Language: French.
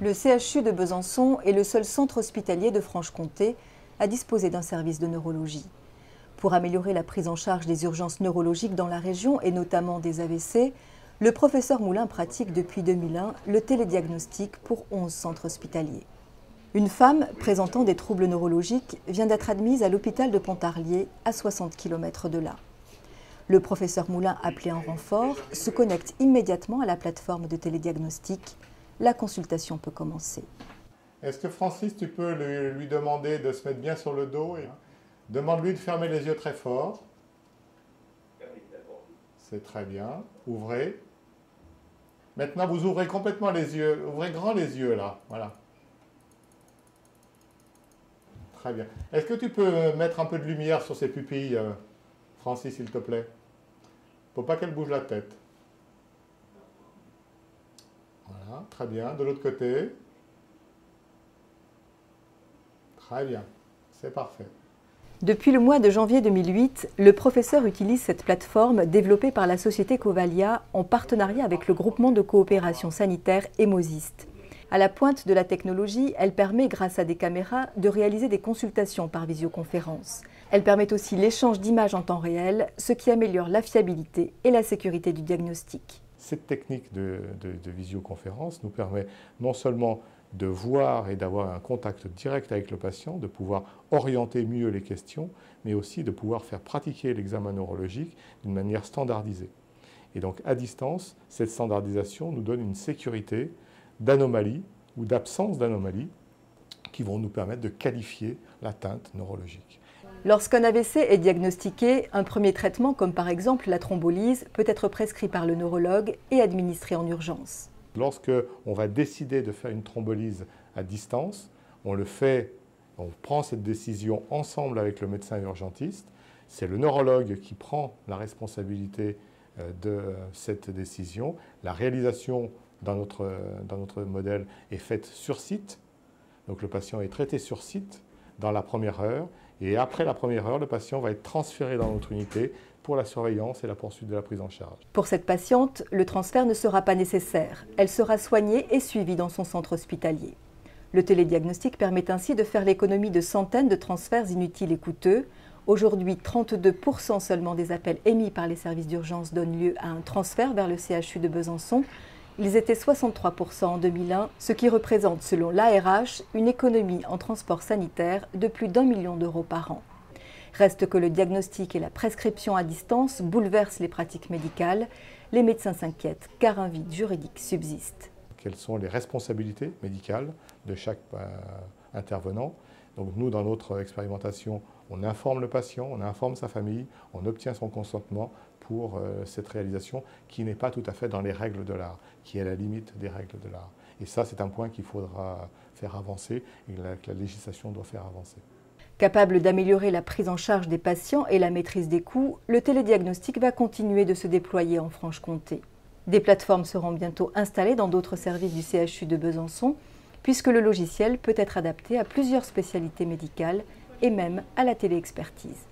Le CHU de Besançon est le seul centre hospitalier de Franche-Comté à disposer d'un service de neurologie. Pour améliorer la prise en charge des urgences neurologiques dans la région et notamment des AVC, le professeur Moulin pratique depuis 2001 le télédiagnostic pour 11 centres hospitaliers. Une femme présentant des troubles neurologiques vient d'être admise à l'hôpital de Pontarlier, à 60 km de là. Le professeur Moulin, appelé en renfort, se connecte immédiatement à la plateforme de télédiagnostic. La consultation peut commencer. Est-ce que Francis, tu peux lui demander de se mettre bien sur le dos et demande-lui de fermer les yeux très fort. C'est très bien. Ouvrez. Maintenant, vous ouvrez complètement les yeux. Ouvrez grand les yeux, là. Voilà. Très bien. Est-ce que tu peux mettre un peu de lumière sur ses pupilles, Francis, s'il te plaît? Il ne faut pas qu'elle bouge la tête. Voilà, très bien. De l'autre côté. Très bien. C'est parfait. Depuis le mois de janvier 2008, le professeur utilise cette plateforme développée par la société Covalia en partenariat avec le groupement de coopération sanitaire Hémosiste. À la pointe de la technologie, elle permet, grâce à des caméras, de réaliser des consultations par visioconférence. Elle permet aussi l'échange d'images en temps réel, ce qui améliore la fiabilité et la sécurité du diagnostic. Cette technique de visioconférence nous permet non seulement de voir et d'avoir un contact direct avec le patient, de pouvoir orienter mieux les questions, mais aussi de pouvoir faire pratiquer l'examen neurologique d'une manière standardisée. Et donc, à distance, cette standardisation nous donne une sécurité d'anomalies ou d'absence d'anomalies qui vont nous permettre de qualifier l'atteinte neurologique. Lorsqu'un AVC est diagnostiqué, un premier traitement, comme par exemple la thrombolyse, peut être prescrit par le neurologue et administré en urgence. Lorsque on va décider de faire une thrombolyse à distance, on le fait, on prend cette décision ensemble avec le médecin urgentiste. C'est le neurologue qui prend la responsabilité de cette décision. La réalisation dans notre modèle est faite sur site. Donc le patient est traité sur site dans la première heure. Et après la première heure, le patient va être transféré dans notre unité pour la surveillance et la poursuite de la prise en charge. Pour cette patiente, le transfert ne sera pas nécessaire. Elle sera soignée et suivie dans son centre hospitalier. Le télédiagnostic permet ainsi de faire l'économie de centaines de transferts inutiles et coûteux. Aujourd'hui, 32% seulement des appels émis par les services d'urgence donnent lieu à un transfert vers le CHU de Besançon. Ils étaient 63% en 2001, ce qui représente, selon l'ARH, une économie en transport sanitaire de plus d'1 million d'euros par an. Reste que le diagnostic et la prescription à distance bouleversent les pratiques médicales. Les médecins s'inquiètent car un vide juridique subsiste. Quelles sont les responsabilités médicales de chaque intervenant? Donc nous, dans notre expérimentation, on informe le patient, on informe sa famille, on obtient son consentement pour cette réalisation qui n'est pas tout à fait dans les règles de l'art, qui est à la limite des règles de l'art. Et ça, c'est un point qu'il faudra faire avancer et que la législation doit faire avancer. Capable d'améliorer la prise en charge des patients et la maîtrise des coûts, le télédiagnostic va continuer de se déployer en Franche-Comté. Des plateformes seront bientôt installées dans d'autres services du CHU de Besançon, puisque le logiciel peut être adapté à plusieurs spécialités médicales et même à la téléexpertise.